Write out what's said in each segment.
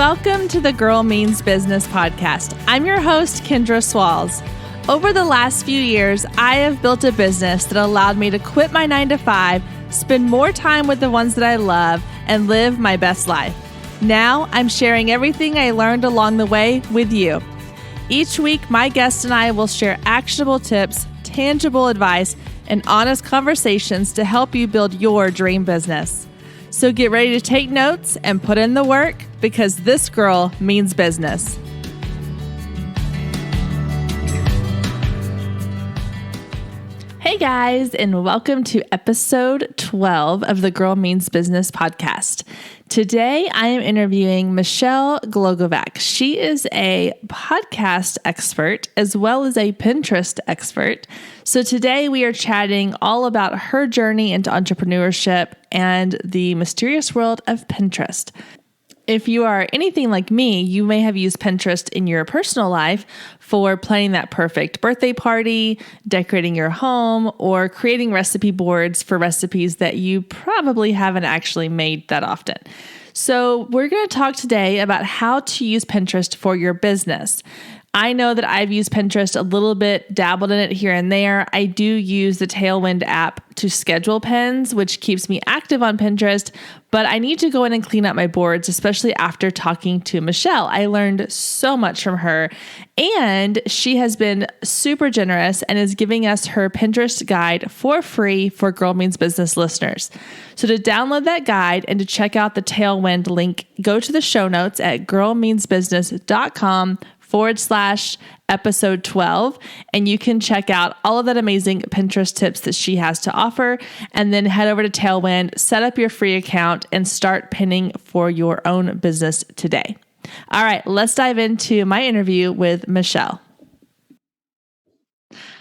Welcome to the Girl Means Business podcast. I'm your host, Kendra Swalls. Over the last few years, I have built a business that allowed me to quit my 9-to-5, spend more time with the ones that I love, and live my best life. Now, I'm sharing everything I learned along the way with you. Each week, my guest and I will share actionable tips, tangible advice, and honest conversations to help you build your dream business. So get ready to take notes and put in the work because this girl means business. Hey guys, and welcome to episode 12 of the Girl Means Business podcast. Today, I am interviewing Michelle Glogovac. She is a podcast expert as well as a Pinterest expert. So today we are chatting all about her journey into entrepreneurship and the mysterious world of Pinterest. If you are anything like me, you may have used Pinterest in your personal life for planning that perfect birthday party, decorating your home, or creating recipe boards for recipes that you probably haven't actually made that often. So we're going to talk today about how to use Pinterest for your business. I know that I've used Pinterest a little bit, dabbled in it here and there. I do use the Tailwind app to schedule pins, which keeps me active on Pinterest, but I need to go in and clean up my boards, especially after talking to Michelle. I learned so much from her, and she has been super generous and is giving us her Pinterest guide for free for Girl Means Business listeners. So to download that guide and to check out the Tailwind link, go to the show notes at girlmeansbusiness.com/episode 12, and you can check out all of that amazing Pinterest tips that she has to offer, and then head over to Tailwind, set up your free account, and start pinning for your own business today. All right, let's dive into my interview with Michelle.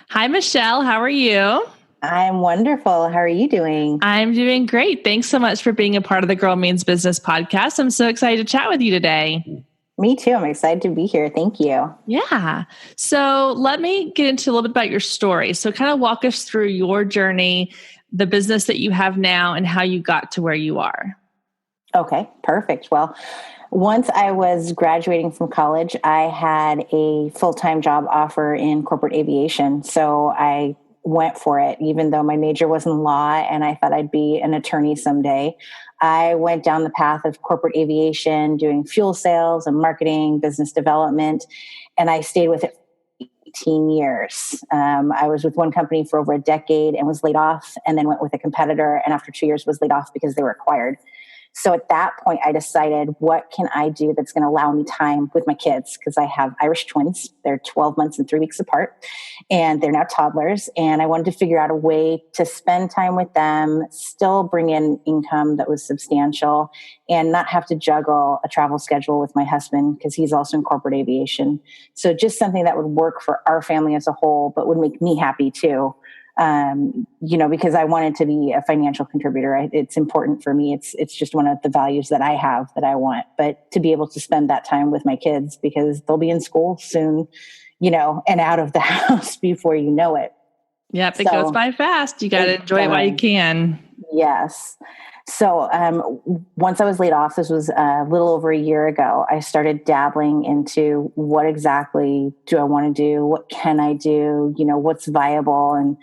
Hi, Michelle. How are you? I'm wonderful. How are you doing? I'm doing great. Thanks so much for being a part of the Girl Means Business podcast. I'm so excited to chat with you today. Me too. I'm excited to be here. Thank you. Yeah. So let me get into a little bit about your story. So kind of walk us through your journey, the business that you have now, and how you got to where you are. Okay, perfect. Well, once I was graduating from college, I had a full-time job offer in corporate aviation. So I went for it, even though my major was in law and I thought I'd be an attorney someday. I went down the path of corporate aviation, doing fuel sales and marketing, business development, and I stayed with it for 18 years. I was with one company for over a decade and was laid off, and then went with a competitor, and after 2 years was laid off because they were acquired. So at that point, I decided, what can I do that's going to allow me time with my kids? Because I have Irish twins. They're 12 months and 3 weeks apart, and they're now toddlers. And I wanted to figure out a way to spend time with them, still bring in income that was substantial, and not have to juggle a travel schedule with my husband because he's also in corporate aviation. So just something that would work for our family as a whole, but would make me happy too. Because I wanted to be a financial contributor. It's important for me. It's just one of the values that I have that I want, but to be able to spend that time with my kids because they'll be in school soon, and out of the house before you know it. Yep. It goes by fast. You got to enjoy it while you can. Yes. So once I was laid off, this was a little over a year ago, I started dabbling into what exactly do I want to do? What can I do? What's viable? And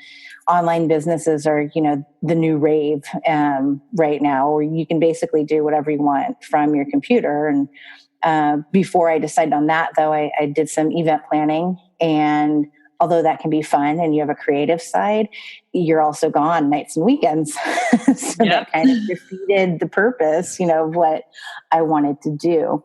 online businesses are, the new rave right now, where you can basically do whatever you want from your computer. And before I decided on that, though, I did some event planning, and although that can be fun and you have a creative side, you're also gone nights and weekends. So that kind of defeated the purpose, of what I wanted to do.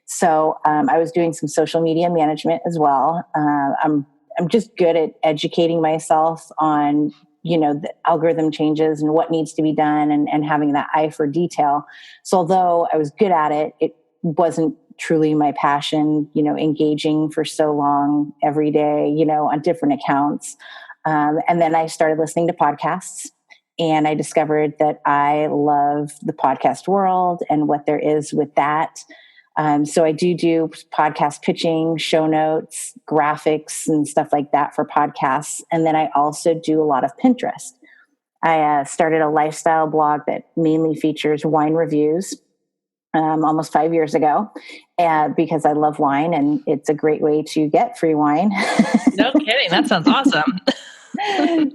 So I was doing some social media management as well. I'm just good at educating myself on, the algorithm changes and what needs to be done, and having that eye for detail. So although I was good at it, it wasn't truly my passion, engaging for so long every day, on different accounts. And then I started listening to podcasts, and I discovered that I love the podcast world and what there is with that. So I do podcast pitching, show notes, graphics, and stuff like that for podcasts. And then I also do a lot of Pinterest. I started a lifestyle blog that mainly features wine reviews almost 5 years ago. And because I love wine and it's a great way to get free wine. No kidding. That sounds awesome.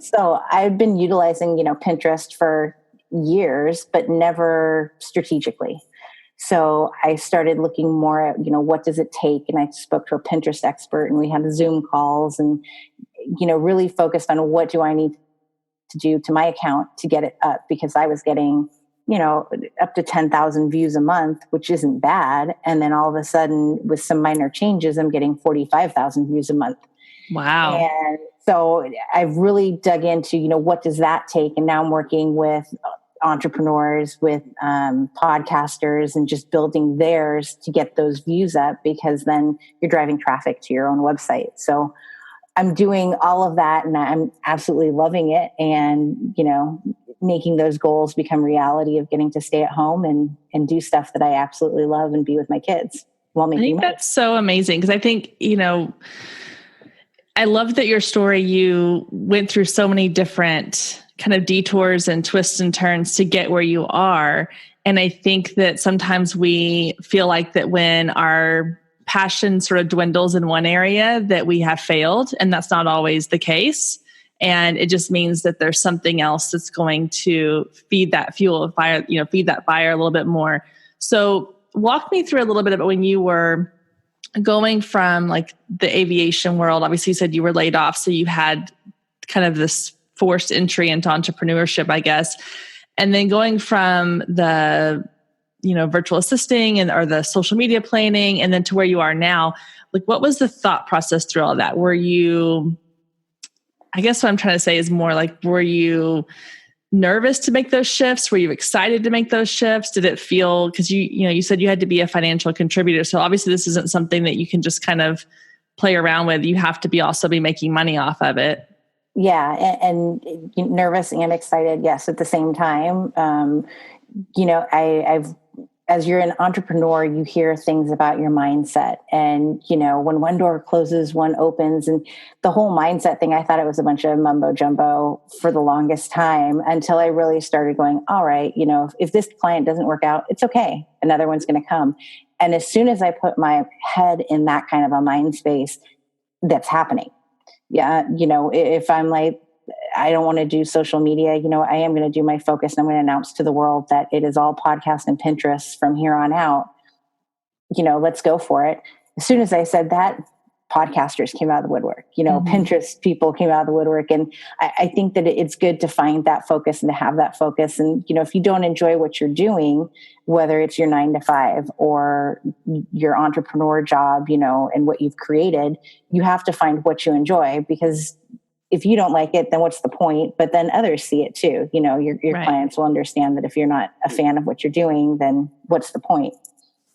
So I've been utilizing, Pinterest for years, but never strategically. So I started looking more at, what does it take? And I spoke to a Pinterest expert and we had Zoom calls and, really focused on what do I need to do to my account to get it up, because I was getting, up to 10,000 views a month, which isn't bad. And then all of a sudden with some minor changes, I'm getting 45,000 views a month. Wow. And so I've really dug into, what does that take? And now I'm working with entrepreneurs, with podcasters, and just building theirs to get those views up, because then you're driving traffic to your own website. So I'm doing all of that and I'm absolutely loving it. And, making those goals become reality of getting to stay at home and do stuff that I absolutely love and be with my kids while making money. That's so amazing. Because I think, I love that your story, you went through so many different kind of detours and twists and turns to get where you are. And I think that sometimes we feel like that when our passion sort of dwindles in one area that we have failed, and that's not always the case. And it just means that there's something else that's going to feed that feed that fire a little bit more. So walk me through a little bit about when you were going from like the aviation world. Obviously you said you were laid off, so you had kind of this forced entry into entrepreneurship, I guess. And then going from the, virtual assisting or the social media planning, and then to where you are now, like what was the thought process through all of that? I guess what I'm trying to say is more like, were you nervous to make those shifts? Were you excited to make those shifts? Did it feel, because you said you had to be a financial contributor. So obviously this isn't something that you can just kind of play around with. You have to be making money off of it. Yeah. And nervous and excited. Yes. At the same time, I've, as you're an entrepreneur, you hear things about your mindset. And, when one door closes, one opens. And the whole mindset thing, I thought it was a bunch of mumbo jumbo for the longest time, until I really started going, all right, if this client doesn't work out, it's okay. Another one's going to come. And as soon as I put my head in that kind of a mind space, that's happening. Yeah. If I'm like, I don't want to do social media, I am going to do my focus, and I'm going to announce to the world that it is all podcast and Pinterest from here on out. Let's go for it. As soon as I said that, podcasters came out of the woodwork, Pinterest people came out of the woodwork. And I think that it's good to find that focus and to have that focus. And, if you don't enjoy what you're doing, whether it's your 9 to 5 or your entrepreneur job, and what you've created, you have to find what you enjoy, because if you don't like it, then what's the point? But then others see it too. Your right. Clients will understand that if you're not a fan of what you're doing, then what's the point?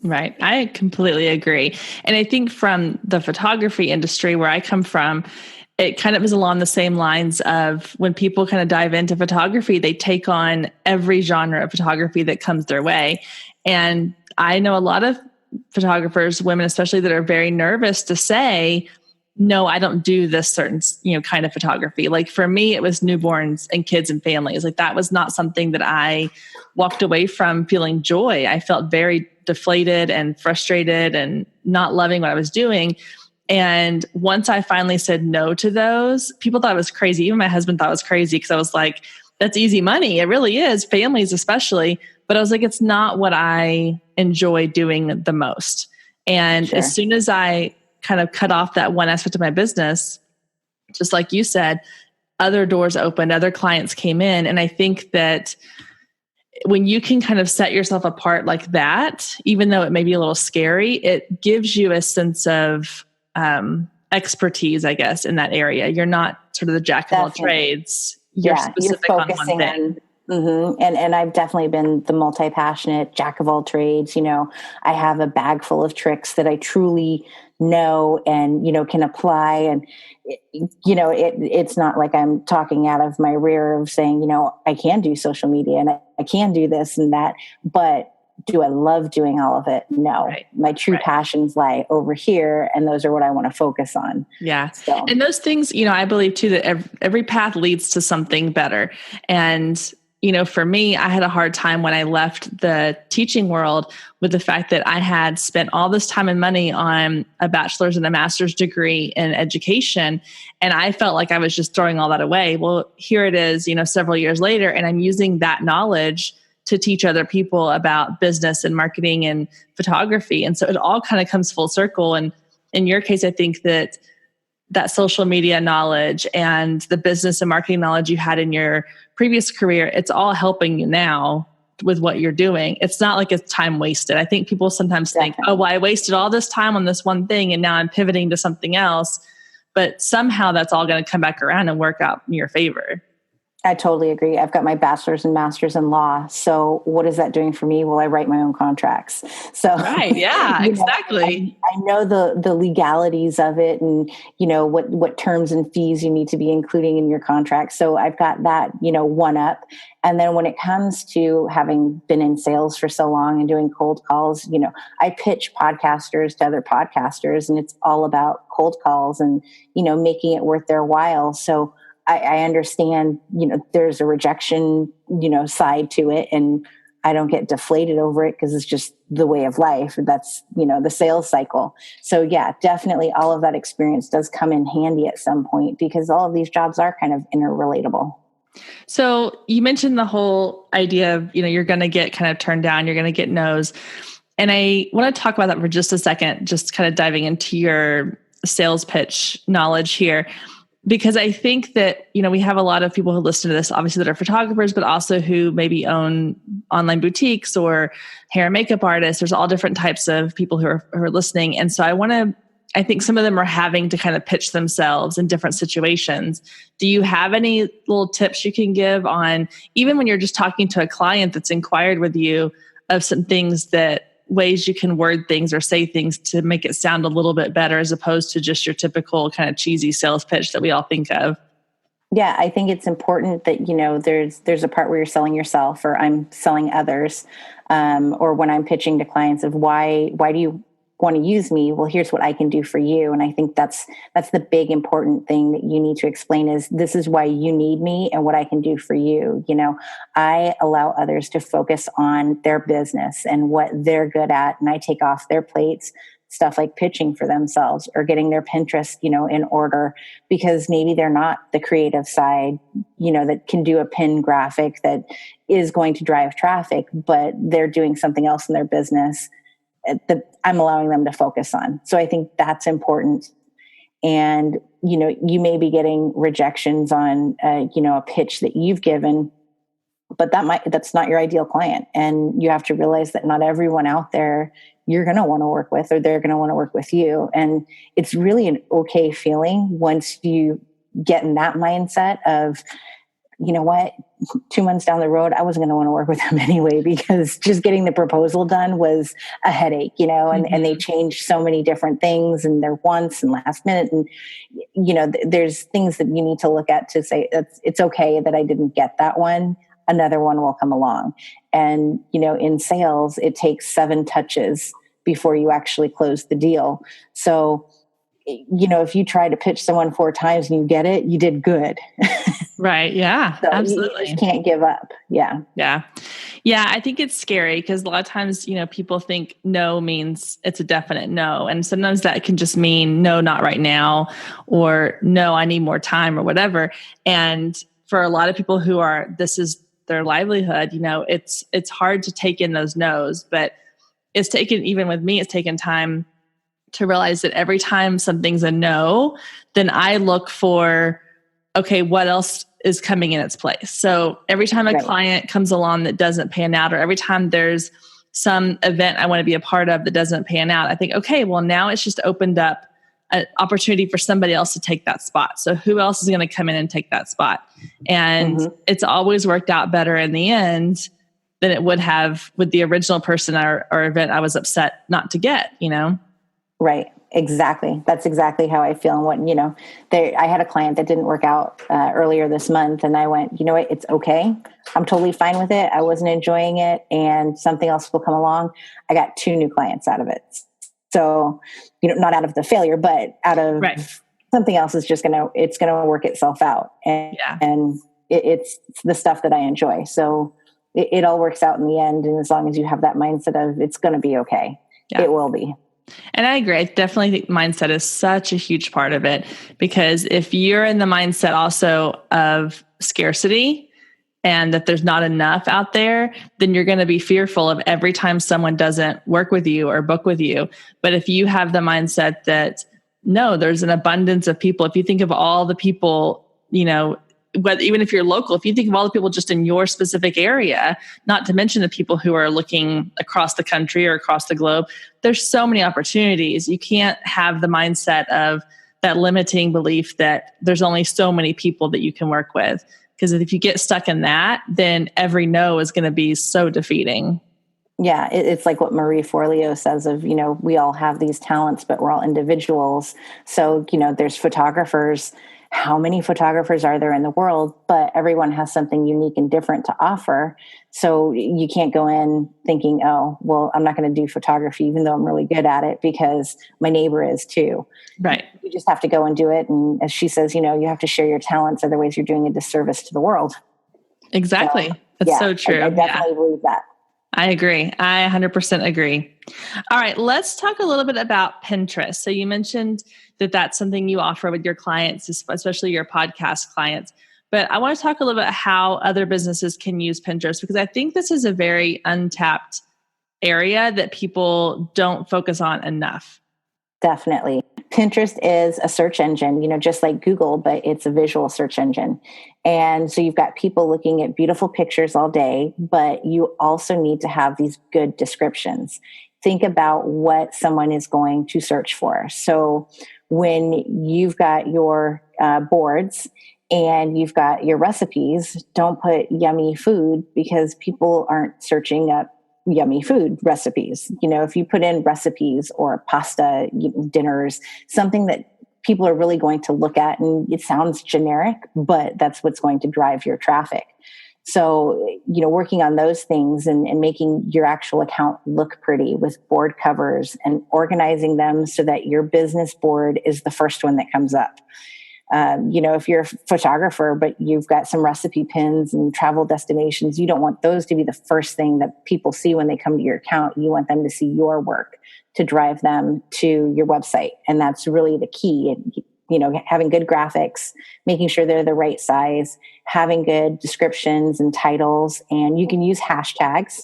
Right. I completely agree. And I think from the photography industry where I come from, it kind of is along the same lines of when people kind of dive into photography, they take on every genre of photography that comes their way. And I know a lot of photographers, women especially, that are very nervous to say, no, I don't do this certain, kind of photography. Like for me, it was newborns and kids and families. Like that was not something that I walked away from feeling joy. I felt very deflated and frustrated and not loving what I was doing. And once I finally said no to those, people thought I was crazy. Even my husband thought I was crazy, because I was like, that's easy money. It really is, families especially. But I was like, it's not what I enjoy doing the most. And sure. As soon as I kind of cut off that one aspect of my business, just like you said, other doors opened, other clients came in. And I think that when you can kind of set yourself apart like that, even though it may be a little scary, it gives you a sense of expertise, I guess, in that area. You're not sort of the jack of all trades. You're specific on one thing. Mm-hmm. And I've definitely been the multi-passionate jack of all trades. I have a bag full of tricks that I truly know and, can apply. And, it's not like I'm talking out of my rear of saying, I can do social media and I can do this and that, but do I love doing all of it? No, right. My true passions lie over here. And those are what I want to focus on. Yeah. And those things, I believe too, that every path leads to something better. And for me, I had a hard time when I left the teaching world with the fact that I had spent all this time and money on a bachelor's and a master's degree in education. And I felt like I was just throwing all that away. Well, here it is, several years later, and I'm using that knowledge to teach other people about business and marketing and photography. And so it all kind of comes full circle. And in your case, I think that social media knowledge and the business and marketing knowledge you had in your previous career, it's all helping you now with what you're doing. It's not like it's time wasted. I think people sometimes think, oh, well, I wasted all this time on this one thing and now I'm pivoting to something else. But somehow that's all going to come back around and work out in your favor. I totally agree. I've got my bachelor's and master's in law. So what is that doing for me? Well, I write my own contracts. So right. Yeah, exactly. I know the legalities of it and, what terms and fees you need to be including in your contract. So I've got that, one up. And then when it comes to having been in sales for so long and doing cold calls, I pitch podcasters to other podcasters, and it's all about cold calls and, making it worth their while. So I understand, there's a rejection, side to it, and I don't get deflated over it because it's just the way of life. That's, the sales cycle. So yeah, definitely all of that experience does come in handy at some point because all of these jobs are kind of interrelatable. So you mentioned the whole idea of, you're going to get kind of turned down, you're going to get no's. And I want to talk about that for just a second, just kind of diving into your sales pitch knowledge here. Because I think that, we have a lot of people who listen to this, obviously, that are photographers, but also who maybe own online boutiques or hair and makeup artists. There's all different types of people who are listening. And so I think some of them are having to kind of pitch themselves in different situations. Do you have any little tips you can give on, even when you're just talking to a client that's inquired with you, of some things ways you can word things or say things to make it sound a little bit better as opposed to just your typical kind of cheesy sales pitch that we all think of? Yeah, I think it's important that, there's a part where you're selling yourself or I'm selling others. Or when I'm pitching to clients of why do you want to use me? Well, here's what I can do for you. And I think that's the big important thing that you need to explain is this is why you need me and what I can do for you. I allow others to focus on their business and what they're good at. And I take off their plates, stuff like pitching for themselves or getting their Pinterest, in order, because maybe they're not the creative side, that can do a pin graphic that is going to drive traffic, but they're doing something else in their business that I'm allowing them to focus on. So I think that's important. And, you may be getting rejections on, a pitch that you've given, but that's not your ideal client. And you have to realize that not everyone out there you're going to want to work with, or they're going to want to work with you. And it's really an okay feeling once you get in that mindset of, you know what, 2 months down the road, I wasn't going to want to work with them anyway, because just getting the proposal done was a headache, and they changed so many different things and they're once and last minute. And, there's things that you need to look at to say, it's okay that I didn't get that one. Another one will come along. And, in sales, it takes 7 touches before you actually close the deal. So, if you try to pitch someone 4 times and you get it, you did good. Right. Yeah, So absolutely. You just can't give up. Yeah. Yeah. Yeah. I think it's scary because a lot of times, people think no means it's a definite no. And sometimes that can just mean no, not right now, or no, I need more time or whatever. And for a lot of people who this is their livelihood, it's hard to take in those no's, but it's taken time to realize that every time something's a no, then I look for, okay, what else is coming in its place? So every time a client comes along that doesn't pan out, or every time there's some event I want to be a part of that doesn't pan out, I think, okay, well, now it's just opened up an opportunity for somebody else to take that spot. So who else is going to come in and take that spot? And it's always worked out better in the end than it would have with the original person or event I was upset not to get, Right. Exactly. That's exactly how I feel. And what, I had a client that didn't work out earlier this month, and I went, you know what, it's okay. I'm totally fine with it. I wasn't enjoying it, and something else will come along. I got 2 new clients out of it. So, not out of the failure, but out of something else is it's going to work itself out. And it's the stuff that I enjoy. So it all works out in the end. And as long as you have that mindset of it's going to be okay, it will be. And I agree. I definitely think mindset is such a huge part of it, because if you're in the mindset also of scarcity and that there's not enough out there, then you're going to be fearful of every time someone doesn't work with you or book with you. But if you have the mindset that no, there's an abundance of people. If you think of all the people, whether, even if you're local, if you think of all the people just in your specific area, not to mention the people who are looking across the country or across the globe, there's so many opportunities. You can't have the mindset of that limiting belief that there's only so many people that you can work with. Because if you get stuck in that, then every no is going to be so defeating. Yeah, it's like what Marie Forleo says of, we all have these talents, but we're all individuals. So, there's photographers. How many photographers are there in the world? But everyone has something unique and different to offer. So you can't go in thinking, oh, well, I'm not going to do photography, even though I'm really good at it, because my neighbor is too. Right. You just have to go and do it. And as she says, you have to share your talents. Otherwise, you're doing a disservice to the world. Exactly. So, that's so true. I definitely believe that. I agree. I 100% agree. All right, let's talk a little bit about Pinterest. So you mentioned that that's something you offer with your clients, especially your podcast clients. But I want to talk a little bit how other businesses can use Pinterest, because I think this is a very untapped area that people don't focus on enough. Definitely. Pinterest is a search engine, just like Google, but it's a visual search engine. And so you've got people looking at beautiful pictures all day, but you also need to have these good descriptions. Think about what someone is going to search for. So when you've got your boards and you've got your recipes, don't put yummy food, because people aren't searching up yummy food recipes. If you put in recipes or pasta dinners, something that people are really going to look at, and it sounds generic, but that's what's going to drive your traffic. So, working on those things and making your actual account look pretty with board covers and organizing them so that your business board is the first one that comes up. If you're a photographer, but you've got some recipe pins and travel destinations, you don't want those to be the first thing that people see when they come to your account. You want them to see your work to drive them to your website. And that's really the key. Having good graphics, making sure they're the right size, having good descriptions and titles. And you can use hashtags.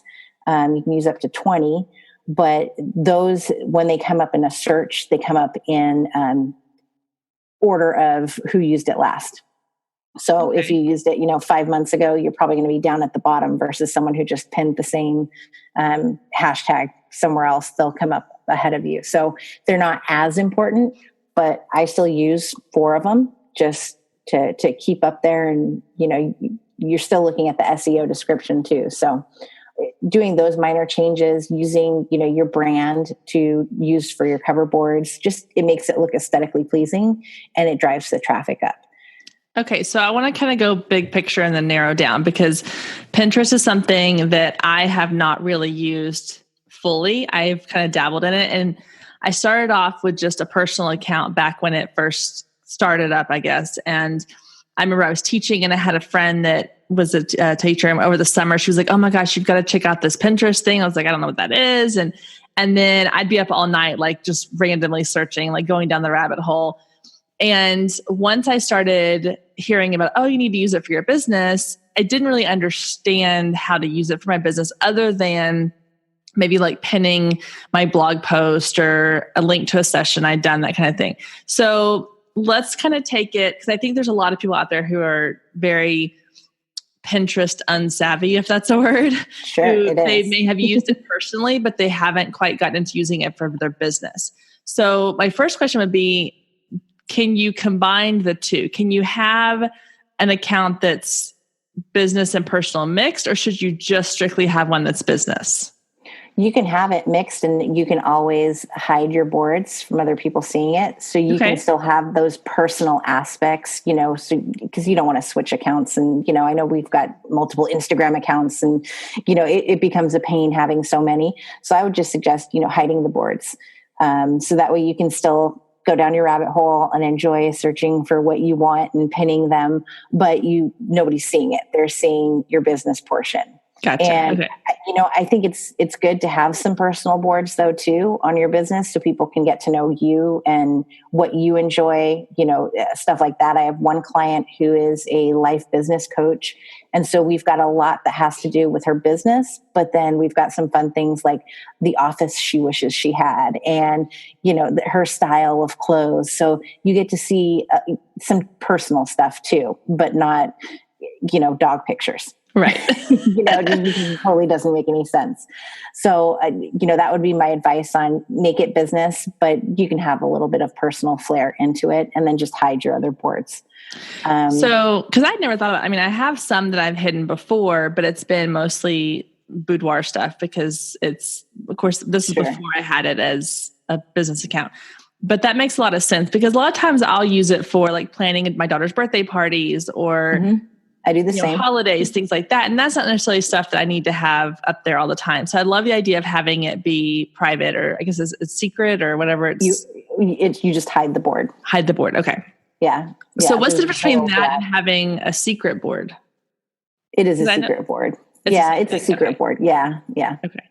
You can use up to 20, but those, when they come up in a search, they come up in order of who used it last. So if you used it, 5 months ago, you're probably going to be down at the bottom versus someone who just pinned the same hashtag somewhere else. They'll come up ahead of you. So they're not as important, but I still use 4 of them just to keep up there. And, you're still looking at the SEO description too. So doing those minor changes, using, your brand to use for your cover boards, it makes it look aesthetically pleasing and it drives the traffic up. Okay. So I want to kind of go big picture and then narrow down, because Pinterest is something that I have not really used fully. I've kind of dabbled in it, and I started off with just a personal account back when it first started up, I guess. And I remember I was teaching and I had a friend that was a teacher, and over the summer, she was like, oh my gosh, you've got to check out this Pinterest thing. I was like, I don't know what that is. And then I'd be up all night, like just randomly searching, like going down the rabbit hole. And once I started hearing about, oh, you need to use it for your business, I didn't really understand how to use it for my business, other than maybe like pinning my blog post or a link to a session I'd done, that kind of thing. So let's kind of take it, because I think there's a lot of people out there who are very Pinterest unsavvy, if that's a word. Sure, they may have used it personally, but they haven't quite gotten into using it for their business. So my first question would be, can you combine the two? Can you have an account that's business and personal mixed, or should you just strictly have one that's business? You can have it mixed, and you can always hide your boards from other people seeing it. So you can still have those personal aspects, so because you don't want to switch accounts. And, I know we've got multiple Instagram accounts, and, it becomes a pain having so many. So I would just suggest, hiding the boards. So that way you can still go down your rabbit hole and enjoy searching for what you want and pinning them, but nobody's seeing it. They're seeing your business portion. Gotcha. And, okay. I think it's good to have some personal boards though, too, on your business so people can get to know you and what you enjoy, stuff like that. I have one client who is a life business coach. And so we've got a lot that has to do with her business, but then we've got some fun things like the office she wishes she had and, her style of clothes. So you get to see some personal stuff too, but not, dog pictures. Right. It totally doesn't make any sense. So, that would be my advice on make it business, but you can have a little bit of personal flair into it and then just hide your other boards. Cause I never thought about, I have some that I've hidden before, but it's been mostly boudoir stuff because of course, this is before I had it as a business account. But that makes a lot of sense because a lot of times I'll use it for like planning my daughter's birthday parties or I do the same. Holidays, things like that. And that's not necessarily stuff that I need to have up there all the time. So I love the idea of having it be private or I guess it's secret or whatever. You just hide the board. Hide the board. Okay. Yeah. So what's the difference between that and having a secret board? It is a secret board. It's a secret board. Yeah. Yeah. Okay.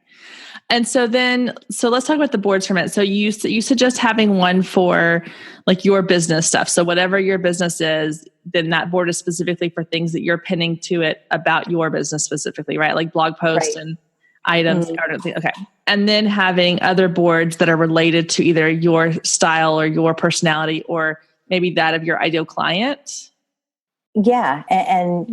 And so let's talk about the boards for a minute. So you suggest having one for like your business stuff. So whatever your business is, then that board is specifically for things that you're pinning to it about your business specifically, right? Like blog posts and items. Okay. And then having other boards that are related to either your style or your personality, or maybe that of your ideal client. Yeah. And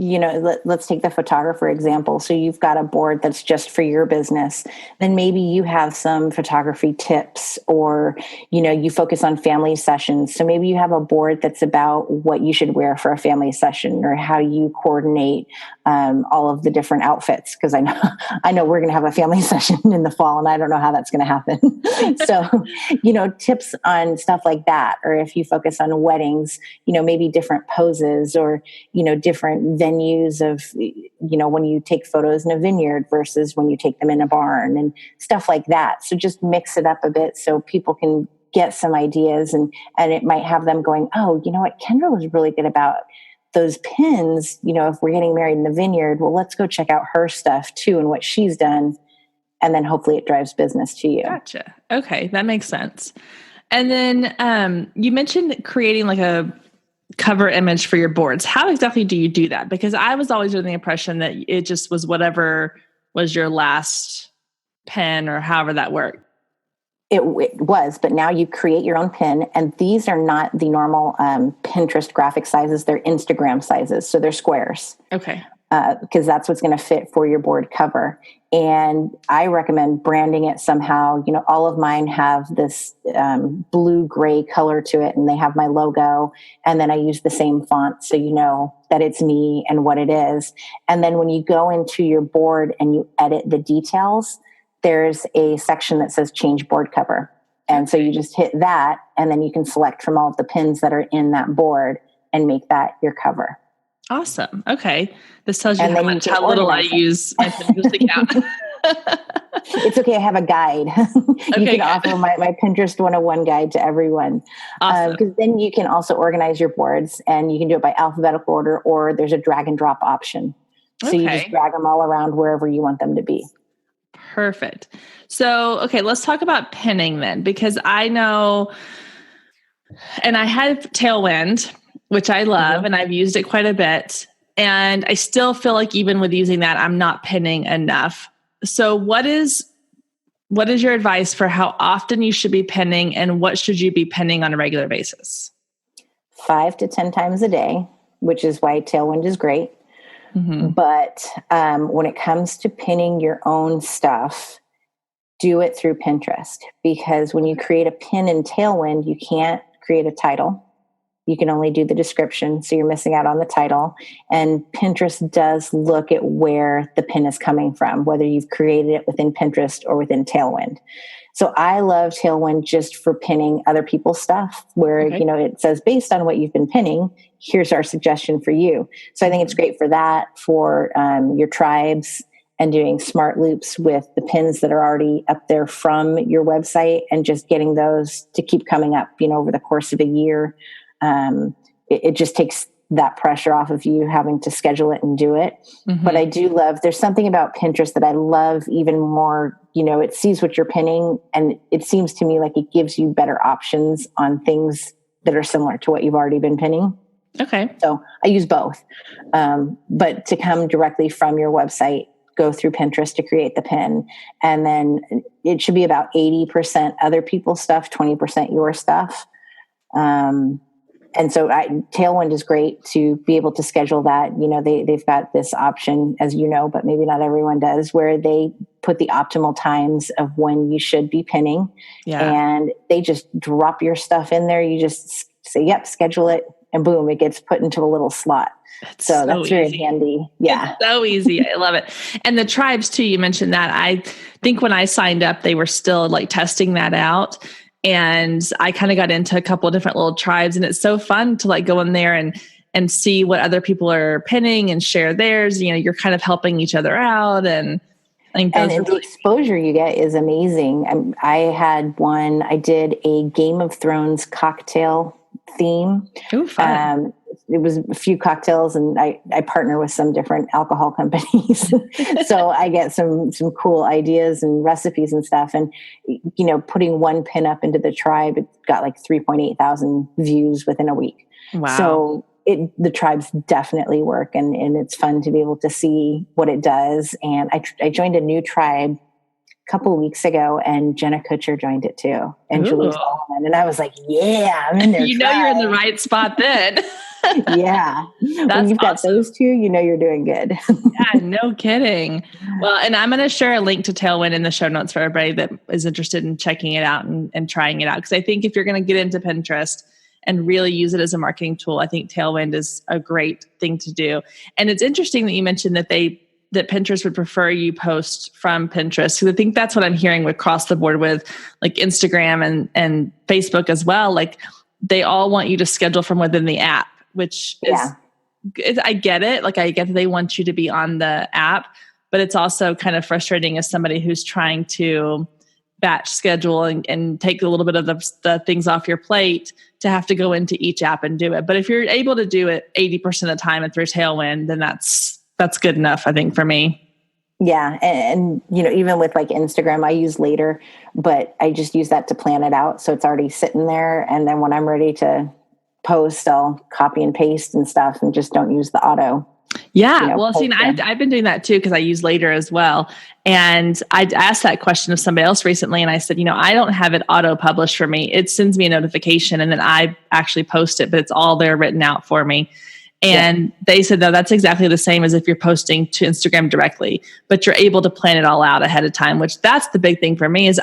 let's take the photographer example. So you've got a board that's just for your business. Then maybe you have some photography tips or, you focus on family sessions. So maybe you have a board that's about what you should wear for a family session or how you coordinate all of the different outfits. Cause I know we're going to have a family session in the fall and I don't know how that's going to happen. So, tips on stuff like that. Or if you focus on weddings, maybe different poses or, different venues of, when you take photos in a vineyard versus when you take them in a barn and stuff like that. So just mix it up a bit so people can get some ideas and it might have them going, oh, you know what? Kendra was really good about those pins. If we're getting married in the vineyard, well, let's go check out her stuff too and what she's done. And then hopefully it drives business to you. Gotcha. Okay. That makes sense. And then you mentioned creating like a cover image for your boards. How exactly do you do that? Because I was always under the impression that it just was whatever was your last pen or however that worked. It was, but now you create your own pin, and these are not the normal Pinterest graphic sizes. They're Instagram sizes, so they're squares. Okay. Because that's what's going to fit for your board cover. And I recommend branding it somehow. All of mine have this blue-gray color to it, and they have my logo. And then I use the same font so you know that it's me and what it is. And then when you go into your board and you edit the details, there's a section that says change board cover. And so you just hit that, and then you can select from all of the pins that are in that board and make that your cover. Awesome. Okay. This tells you how little I use my Pinterest account. It's okay. I have a guide. You can offer my Pinterest 101 guide to everyone. Awesome. Because then you can also organize your boards, and you can do it by alphabetical order, or there's a drag and drop option. So you just drag them all around wherever you want them to be. Perfect. So, okay, let's talk about pinning then, because I know, and I had Tailwind, which I love, and I've used it quite a bit. And I still feel like even with using that, I'm not pinning enough. So what is your advice for how often you should be pinning, and what should you be pinning on a regular basis? 5 to 10 times a day, which is why Tailwind is great. Mm-hmm. But when it comes to pinning your own stuff, do it through Pinterest, because when you create a pin in Tailwind, you can't create a title. You can only do the description, so you're missing out on the title. And Pinterest does look at where the pin is coming from, whether you've created it within Pinterest or within Tailwind. So I love Tailwind just for pinning other people's stuff where, it says, based on what you've been pinning, here's our suggestion for you. So I think it's great for that, for your tribes. and doing smart loops with the pins that are already up there from your website and just getting those to keep coming up, over the course of a year. It just takes that pressure off of you having to schedule it and do it. Mm-hmm. But I do love, there's something about Pinterest that I love even more. It sees what you're pinning, and it seems to me like it gives you better options on things that are similar to what you've already been pinning. Okay. So I use both. But to come directly from your website, go through Pinterest to create the pin. And then it should be about 80% other people's stuff, 20% your stuff. And so Tailwind is great to be able to schedule that. They've got this option, as you know, but maybe not everyone does, where they put the optimal times of when you should be pinning. Yeah. And they just drop your stuff in there. You just say, yep, schedule it. And boom, it gets put into a little slot. So that's very handy. Yeah. It's so easy. I love it. And the tribes too, you mentioned that. I think when I signed up, they were still like testing that out. And I kind of got into a couple of different little tribes, and it's so fun to like go in there and see what other people are pinning and share theirs. You're kind of helping each other out. And I think the exposure you get is amazing. I had one, I did a Game of Thrones cocktail theme. Ooh, fun. It was a few cocktails, and I partner with some different alcohol companies. So I get some cool ideas and recipes and stuff. And, putting one pin up into the tribe, it got like 3.8 thousand views within a week. Wow. So the tribes definitely work, and it's fun to be able to see what it does. And I joined a new tribe couple of weeks ago, and Jenna Kutcher joined it too, and Julie Solomon, and I was like, yeah, I'm in there. You're in the right spot then. Yeah. When you've got those two, you're doing good. Yeah, no kidding. Well, and I'm going to share a link to Tailwind in the show notes for everybody that is interested in checking it out and trying it out. Because I think if you're going to get into Pinterest and really use it as a marketing tool, I think Tailwind is a great thing to do. And it's interesting that you mentioned that Pinterest would prefer you post from Pinterest. Because I think that's what I'm hearing across the board with like Instagram and Facebook as well. Like they all want you to schedule from within the app, which is, I get it. Like I get that they want you to be on the app, but it's also kind of frustrating as somebody who's trying to batch schedule and take a little bit of the things off your plate to have to go into each app and do it. But if you're able to do it 80% of the time and through Tailwind, then that's good enough, I think, for me. Yeah. And even with like Instagram, I use Later, but I just use that to plan it out. So it's already sitting there. And then when I'm ready to post, I'll copy and paste and stuff and just don't use the auto. Yeah. Well, see, I've been doing that too, because I use Later as well. And I asked that question of somebody else recently, and I said, I don't have it auto published for me. It sends me a notification and then I actually post it, but it's all there written out for me. And they said, no, that's exactly the same as if you're posting to Instagram directly, but you're able to plan it all out ahead of time, which that's the big thing for me is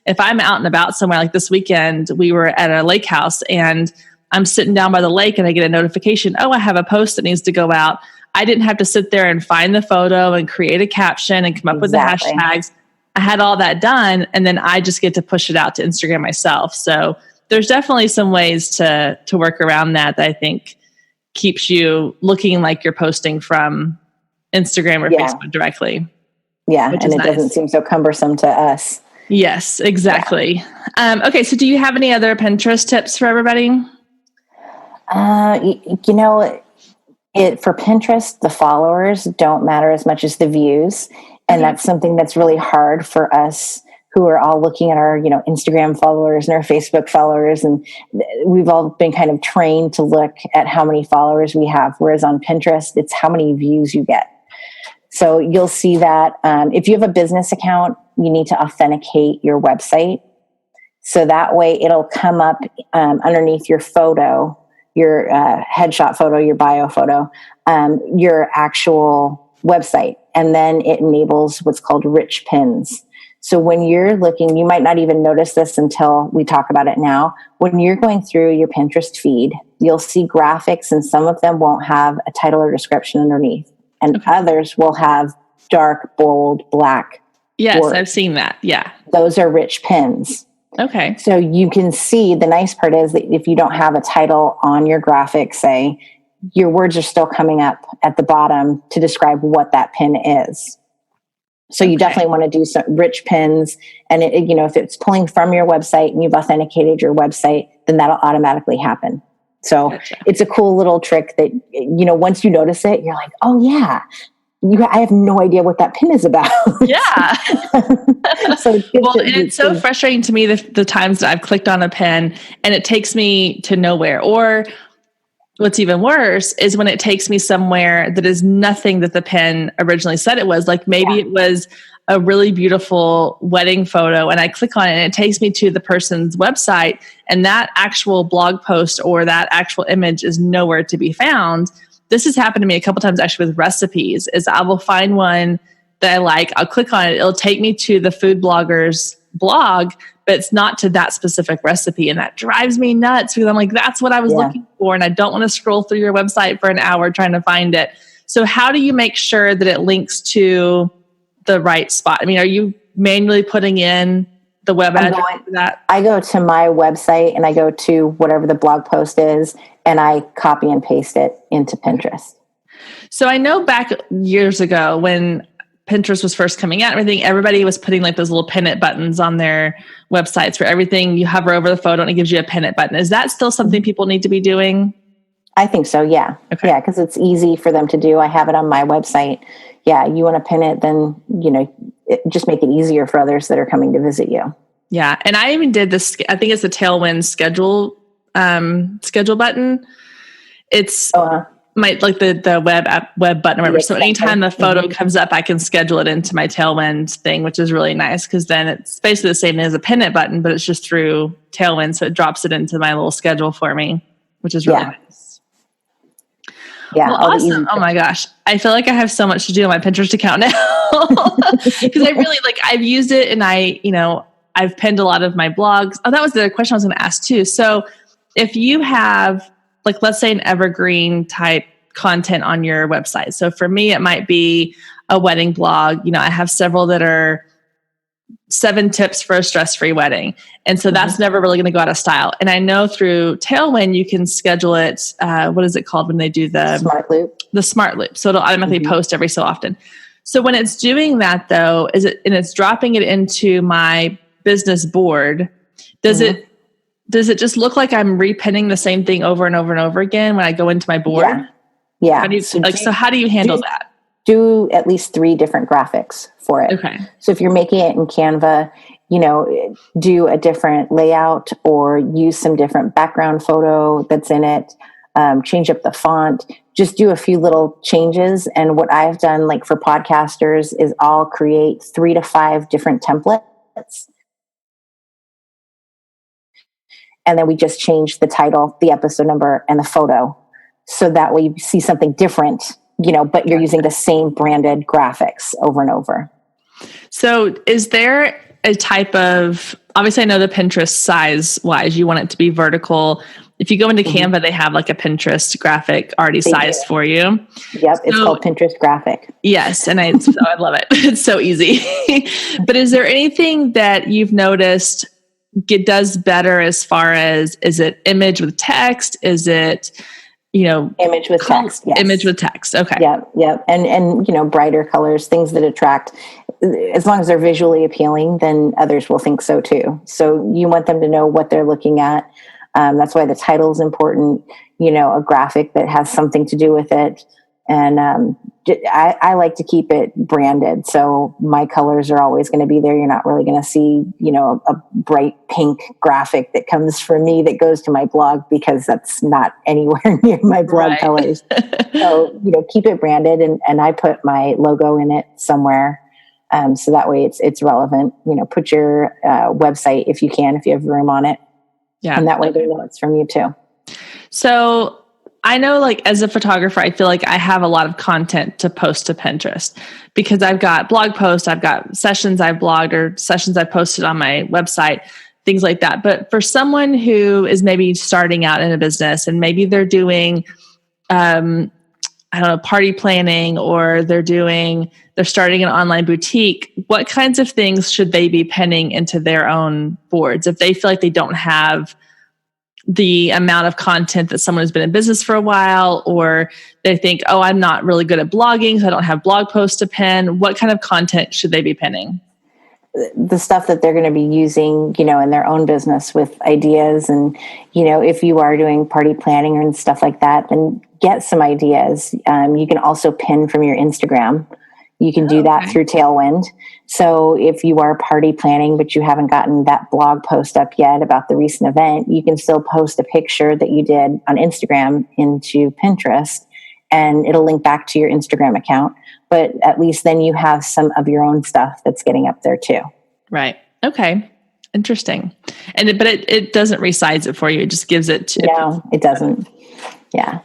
if I'm out and about somewhere, like this weekend, we were at a lake house and I'm sitting down by the lake and I get a notification, I have a post that needs to go out. I didn't have to sit there and find the photo and create a caption and come up with the hashtags. I had all that done, and then I just get to push it out to Instagram myself. So there's definitely some ways to work around that I think keeps you looking like you're posting from Instagram or Facebook directly. Yeah. And it doesn't seem so cumbersome to us. Yes, exactly. Yeah. Okay. So do you have any other Pinterest tips for everybody? For Pinterest, the followers don't matter as much as the views. And that's something that's really hard for us who are all looking at our, Instagram followers and our Facebook followers. And we've all been kind of trained to look at how many followers we have. Whereas on Pinterest, it's how many views you get. So you'll see that if you have a business account, you need to authenticate your website. So that way it'll come up underneath your photo, your headshot photo, your bio photo, your actual website. And then it enables what's called rich pins. So when you're looking, you might not even notice this until we talk about it now. When you're going through your Pinterest feed, you'll see graphics, and some of them won't have a title or description underneath. And others will have dark, bold, black. Yes, words. I've seen that. Yeah. Those are rich pins. Okay. So you can see, the nice part is that if you don't have a title on your graphic, say, your words are still coming up at the bottom to describe what that pin is. So you definitely want to do some rich pins. And if it's pulling from your website and you've authenticated your website, then that'll automatically happen. So It's a cool little trick that, once you notice it, you're like, oh yeah, I have no idea what that pin is about. Yeah. It's so frustrating to me the times that I've clicked on a pin and it takes me to nowhere. Or what's even worse is when it takes me somewhere that is nothing that the pin originally said it was. Like maybe it was a really beautiful wedding photo and I click on it and it takes me to the person's website and that actual blog post or that actual image is nowhere to be found. This has happened to me a couple times actually with recipes. Is I will find one that I like, I'll click on it, it'll take me to the food blogger's blog, but it's not to that specific recipe. And that drives me nuts because I'm like, that's what I was looking for. And I don't want to scroll through your website for an hour trying to find it. So how do you make sure that it links to the right spot? I mean, are you manually putting in the web address for that? I go to my website and I go to whatever the blog post is and I copy and paste it into Pinterest. So I know back years ago when Pinterest was first coming out, everybody was putting like those little pin it buttons on their websites where everything you hover over the photo and it gives you a pin it button. Is that still something people need to be doing? I think so. Yeah. Okay. Yeah. Cause it's easy for them to do. I have it on my website. Yeah. You want to pin it, then, just make it easier for others that are coming to visit you. Yeah. And I even did this, I think it's the Tailwind schedule button. It's the web button or whatever. So anytime the photo comes up, I can schedule it into my Tailwind thing, which is really nice because then it's basically the same as a pin it button, but it's just through Tailwind. So it drops it into my little schedule for me, which is really nice. Yeah. Well, awesome. Oh my gosh. I feel like I have so much to do on my Pinterest account now because I really I've used it and I've pinned a lot of my blogs. Oh, that was the question I was going to ask too. So if you have let's say an evergreen type content on your website. So for me, it might be a wedding blog. I have several that are 7 tips for a stress-free wedding. And so that's never really going to go out of style. And I know through Tailwind, you can schedule it. What is it called when they do the Smart Loop? The Smart Loop. So it'll automatically post every so often. So when it's doing that though, it's dropping it into my business board, does it just look like I'm repinning the same thing over and over and over again when I go into my board? Yeah. How do you handle that? Do at least 3 different graphics for it. Okay. So if you're making it in Canva, do a different layout or use some different background photo that's in it. Change up the font. Just do a few little changes. And what I've done, for podcasters, is I'll create 3 to 5 different templates. And then we just change the title, the episode number, and the photo. So that way you see something different, but you're using the same branded graphics over and over. So is there a type of, obviously I know the Pinterest size wise, you want it to be vertical. If you go into Canva, they have a Pinterest graphic already sized for you. Yep. It's called Pinterest graphic. Yes. And I love it. It's so easy. But is there anything that you've noticed it does better as far as, is it image with text? Is it, image with text? Yes. Image with text. Okay. Yep. And brighter colors, things that attract, as long as they're visually appealing, then others will think so too. So you want them to know what they're looking at. That's why the title is important, a graphic that has something to do with it. And I like to keep it branded. So my colors are always going to be there. You're not really going to see, a bright pink graphic that comes from me that goes to my blog because that's not anywhere near my blog colors. So, keep it branded and I put my logo in it somewhere. So that way it's relevant, put your website if you can, if you have room on it. Yeah. And that way they know it's from you too. So I know as a photographer, I feel like I have a lot of content to post to Pinterest because I've got blog posts, I've got sessions I've blogged or sessions I've posted on my website, things like that. But for someone who is maybe starting out in a business and maybe they're doing, party planning or they're starting an online boutique, what kinds of things should they be pinning into their own boards if they feel like they don't have the amount of content that someone has been in business for a while, or they think, oh, I'm not really good at blogging, so I don't have blog posts to pin. What kind of content should they be pinning? The stuff that they're going to be using, in their own business with ideas. And, if you are doing party planning and stuff like that, then get some ideas. You can also pin from your Instagram. You can do that through Tailwind. So if you are party planning, but you haven't gotten that blog post up yet about the recent event, you can still post a picture that you did on Instagram into Pinterest, and it'll link back to your Instagram account. But at least then you have some of your own stuff that's getting up there too. Right. Okay. Interesting. But it doesn't resize it for you. It just gives it to. No, it doesn't. Yeah.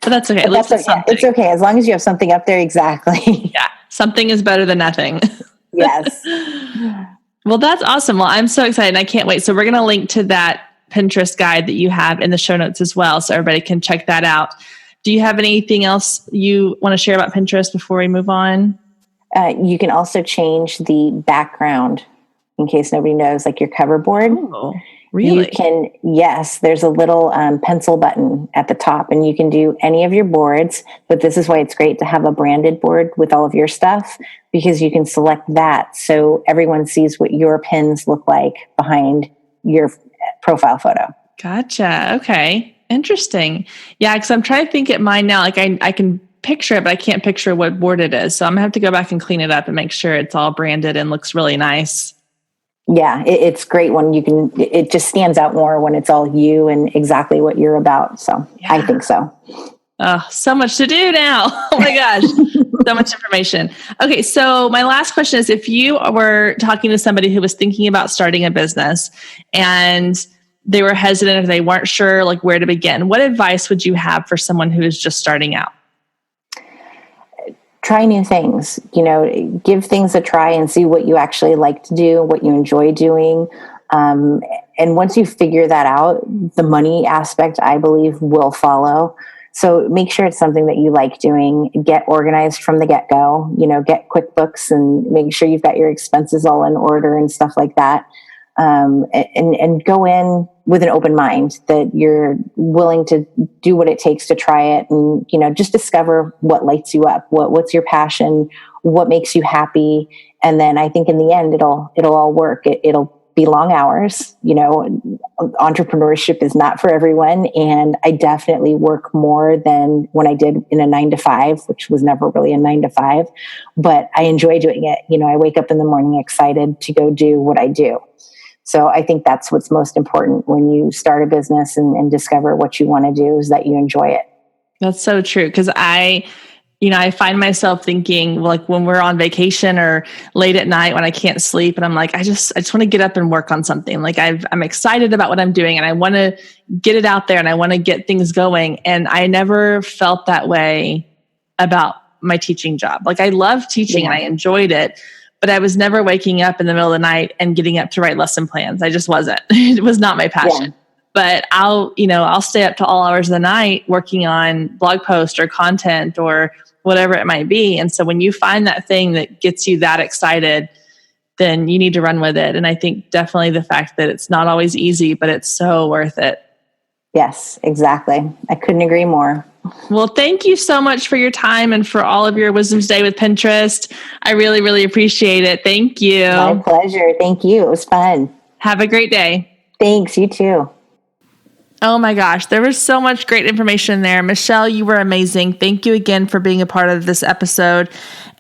But that's okay. But that's okay. It's okay. As long as you have something up there. Exactly. Yeah. Something is better than nothing. Yes. Well, that's awesome. Well, I'm so excited. I can't wait. So we're going to link to that Pinterest guide that you have in the show notes as well, so everybody can check that out. Do you have anything else you want to share about Pinterest before we move on? You can also change the background, in case nobody knows, like your cover board. Oh, really? You can, yes, there's a little pencil button at the top, and you can do any of your boards, but this is why it's great to have a branded board with all of your stuff, because you can select that so everyone sees what your pins look like behind your profile photo. Gotcha. Okay. Interesting. Yeah, because I'm trying to think at mine now. Like I can picture it, but I can't picture what board it is. So I'm going to have to go back and clean it up and make sure it's all branded and looks really nice. Yeah, it's great when it just stands out more when it's all you and exactly what you're about. So yeah. I think so. Oh, so much to do now. Oh my gosh. So much information. Okay. So my last question is, if you were talking to somebody who was thinking about starting a business and they were hesitant, or they weren't sure like where to begin, what advice would you have for someone who is just starting out? Try new things, give things a try and see what you actually like to do, what you enjoy doing. And once you figure that out, the money aspect, I believe, will follow. So make sure it's something that you like doing. Get organized from the get-go, get QuickBooks and make sure you've got your expenses all in order and stuff like that. And go in with an open mind that you're willing to do what it takes to try it, and just discover what lights you up, what's your passion, what makes you happy, and then I think in the end it'll all work. It'll be long hours. Entrepreneurship is not for everyone, and I definitely work more than when I did in a 9-to-5, which was never really a 9-to-5, but I enjoy doing it. I wake up in the morning excited to go do what I do. So I think that's what's most important when you start a business and discover what you want to do, is that you enjoy it. That's so true. Because I find myself thinking, like when we're on vacation or late at night when I can't sleep, and I'm like, I just want to get up and work on something. Like I'm excited about what I'm doing and I want to get it out there and I want to get things going. And I never felt that way about my teaching job. Like I love teaching and I enjoyed it. But I was never waking up in the middle of the night and getting up to write lesson plans. I just wasn't. It was not my passion. Yeah. But I'll stay up to all hours of the night working on blog posts or content or whatever it might be. And so when you find that thing that gets you that excited, then you need to run with it. And I think definitely the fact that it's not always easy, but it's so worth it. Yes, exactly. I couldn't agree more. Well, thank you so much for your time and for all of your wisdom today with Pinterest. I really, really appreciate it. Thank you. My pleasure. Thank you. It was fun. Have a great day. Thanks. You too. Oh my gosh, there was so much great information there. Michelle, you were amazing. Thank you again for being a part of this episode.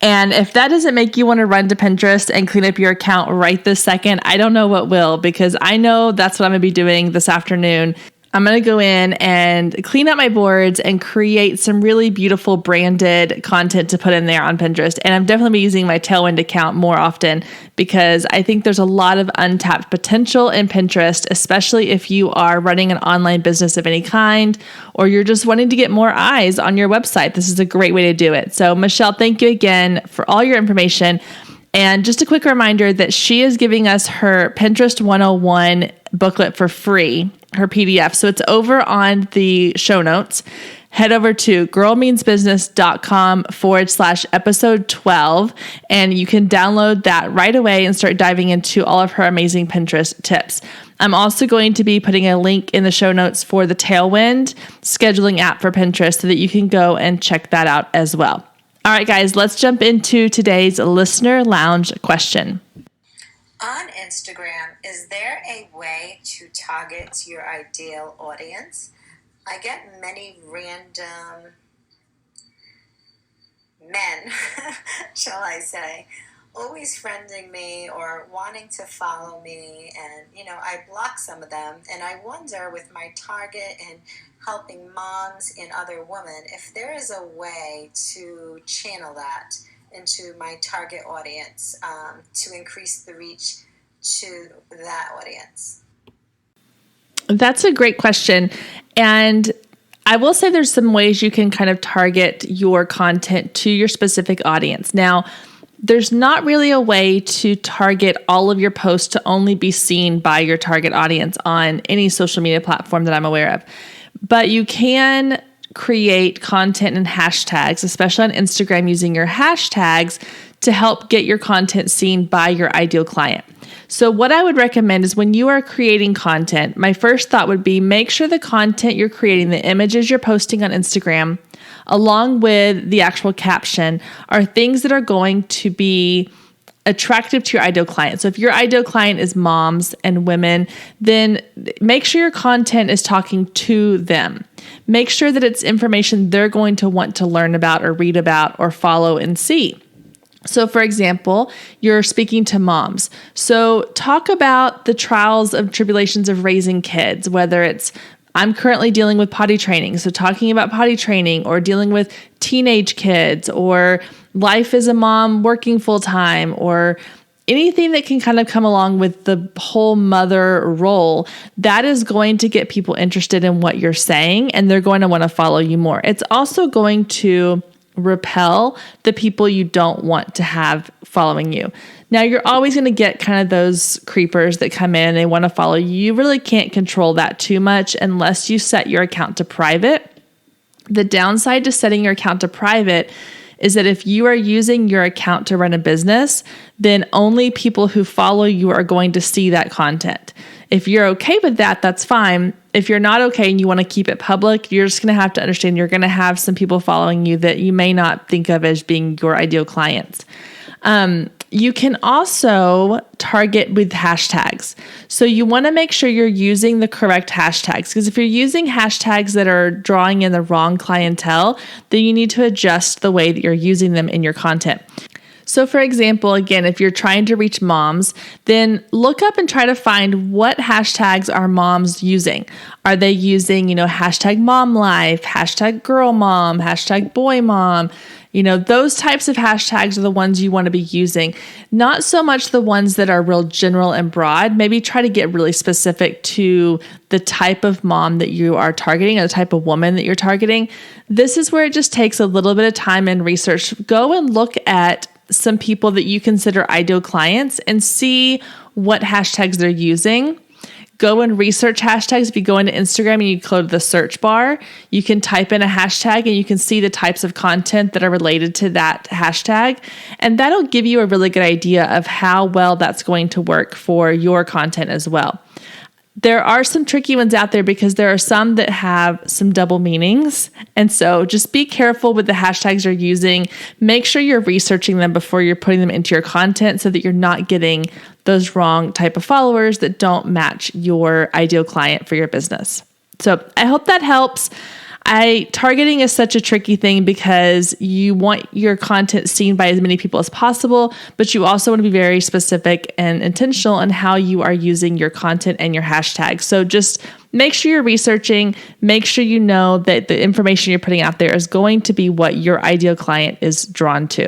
And if that doesn't make you want to run to Pinterest and clean up your account right this second, I don't know what will, because I know that's what I'm going to be doing this afternoon. I'm going to go in and clean up my boards and create some really beautiful branded content to put in there on Pinterest. And I'm definitely using my Tailwind account more often because I think there's a lot of untapped potential in Pinterest, especially if you are running an online business of any kind, or you're just wanting to get more eyes on your website. This is a great way to do it. So Michelle, thank you again for all your information. And just a quick reminder that she is giving us her Pinterest 101 booklet for free, her PDF. So it's over on the show notes. head over to girlmeansbusiness.com/episode 12, and you can download that right away and start diving into all of her amazing Pinterest tips. I'm also going to be putting a link in the show notes for the Tailwind scheduling app for Pinterest so that you can go and check that out as well. All right, guys, let's jump into today's listener lounge question. On Instagram, is there a way to target your ideal audience? I get many random men, shall I say, always friending me or wanting to follow me, and I block some of them, and I wonder, with my target and helping moms and other women, if there is a way to channel that into my target audience to increase the reach to that audience. That's a great question. And I will say there's some ways you can kind of target your content to your specific audience. Now, there's not really a way to target all of your posts to only be seen by your target audience on any social media platform that I'm aware of. But you can create content and hashtags, especially on Instagram, using your hashtags to help get your content seen by your ideal client. So what I would recommend is when you are creating content, my first thought would be make sure the content you're creating, the images you're posting on Instagram, along with the actual caption, are things that are going to be attractive to your ideal client. So if your ideal client is moms and women, then make sure your content is talking to them. Make sure that it's information they're going to want to learn about or read about or follow and see. So for example, you're speaking to moms. So talk about the trials and tribulations of raising kids, whether it's I'm currently dealing with potty training. So talking about potty training, or dealing with teenage kids, or life as a mom working full time, or anything that can kind of come along with the whole mother role, that is going to get people interested in what you're saying, and they're going to want to follow you more. It's also going to repel the people you don't want to have following you. Now, you're always going to get kind of those creepers that come in and they want to follow you. You really can't control that too much unless you set your account to private. The downside to setting your account to private is that if you are using your account to run a business, then only people who follow you are going to see that content. If you're okay with that, that's fine. If you're not okay and you want to keep it public, you're just going to have to understand you're going to have some people following you that you may not think of as being your ideal clients. You can also target with hashtags. So you want to make sure you're using the correct hashtags, because if you're using hashtags that are drawing in the wrong clientele, then you need to adjust the way that you're using them in your content. So for example, again, if you're trying to reach moms, then look up and try to find what hashtags are moms using. Are they using, hashtag mom life, hashtag girl mom, hashtag boy mom? Those types of hashtags are the ones you want to be using. Not so much the ones that are real general and broad. Maybe try to get really specific to the type of mom that you are targeting, or the type of woman that you're targeting. This is where it just takes a little bit of time and research. Go and look at some people that you consider ideal clients and see what hashtags they're using. Go and research hashtags. If you go into Instagram and you go to the search bar, you can type in a hashtag and you can see the types of content that are related to that hashtag. And that'll give you a really good idea of how well that's going to work for your content as well. There are some tricky ones out there because there are some that have some double meanings. And so just be careful with the hashtags you're using. Make sure you're researching them before you're putting them into your content so that you're not getting those wrong type of followers that don't match your ideal client for your business. So I hope that helps. Targeting is such a tricky thing because you want your content seen by as many people as possible, but you also want to be very specific and intentional in how you are using your content and your hashtags. So just make sure you're researching, make sure you know that the information you're putting out there is going to be what your ideal client is drawn to.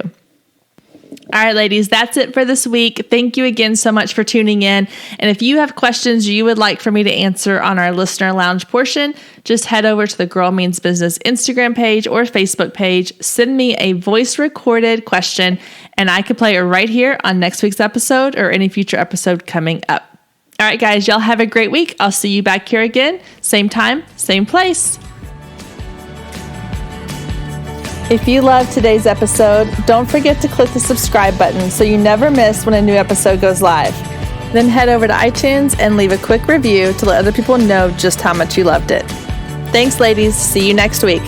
All right, ladies, that's it for this week. Thank you again so much for tuning in. And if you have questions you would like for me to answer on our listener lounge portion, just head over to the Girl Means Business Instagram page or Facebook page. Send me a voice recorded question and I can play it right here on next week's episode or any future episode coming up. All right, guys, y'all have a great week. I'll see you back here again. Same time, same place. If you loved today's episode, don't forget to click the subscribe button so you never miss when a new episode goes live. Then head over to iTunes and leave a quick review to let other people know just how much you loved it. Thanks, ladies. See you next week.